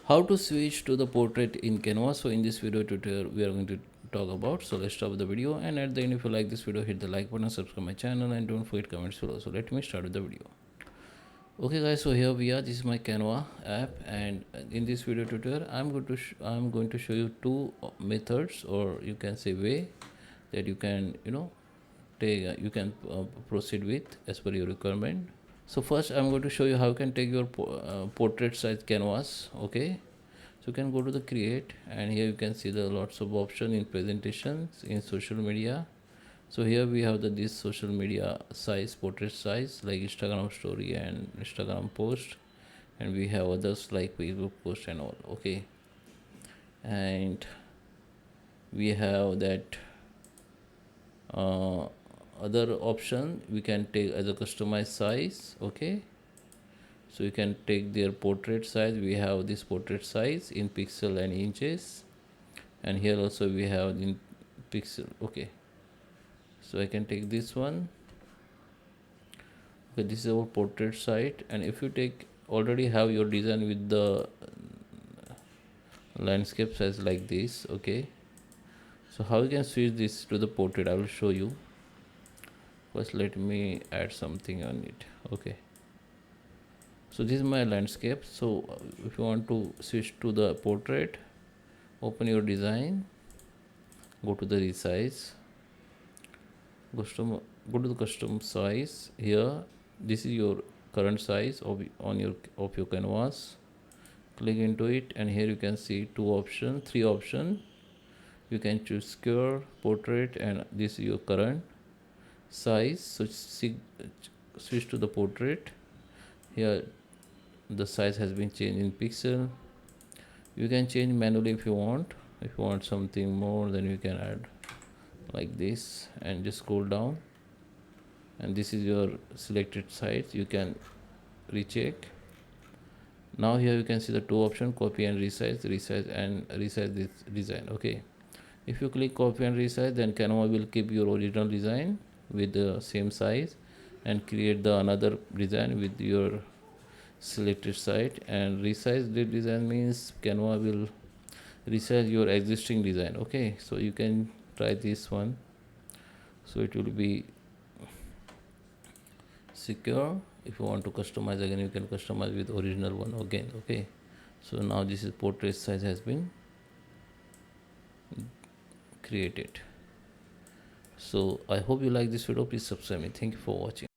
How to switch to the portrait in Canva. So in this video tutorial we are going to talk about. So let's start with the video, and at the end, if you like this video, hit the like button, subscribe my channel, and don't forget comments below. So let me start with the video. Okay guys, so here we are. This is my Canva app, and in this video tutorial I'm going to show you two methods, or you can say way, that you can take proceed with as per your requirement. So first I'm going to show you how you can take your portrait size canvas. Okay, so you can go to the create, and here you can see the lots of options in presentations, in social media. So here we have this social media size, portrait size, like Instagram story and Instagram post, and we have others like Facebook post and all. Okay, and we have that other option we can take as a customized size. Okay, so you can take their portrait size. We have this portrait size in pixel and inches, and here also we have in pixel. Okay, so I can take this one. Okay, this is our portrait site, and if you already have your design with the landscape size like this. Okay, so how you can switch this to the portrait, I will show you. First let me add something on it. Okay, so this is my landscape. So if you want to switch to the portrait, open your design, go to the resize, go to the custom size. Here this is your current size of your canvas. Click into it, and here you can see three options. You can choose square, portrait, and this is your current size. So switch to the portrait. Here the size has been changed in pixel. You can change manually if you want. If you want something more, then you can add like this, and just scroll down, and this is your selected size. You can recheck. Now here you can see the two options, copy and resize this design. Okay, if you click copy and resize, then Canva will keep your original design with the same size and create the another design with your selected site. And resize the design means Canva will resize your existing design. Okay, so you can try this one, so it will be secure. If you want to customize again, you can customize with original one again. Okay, so now this is portrait size has been created. So I hope you like this video. Please subscribe me. Thank you for watching.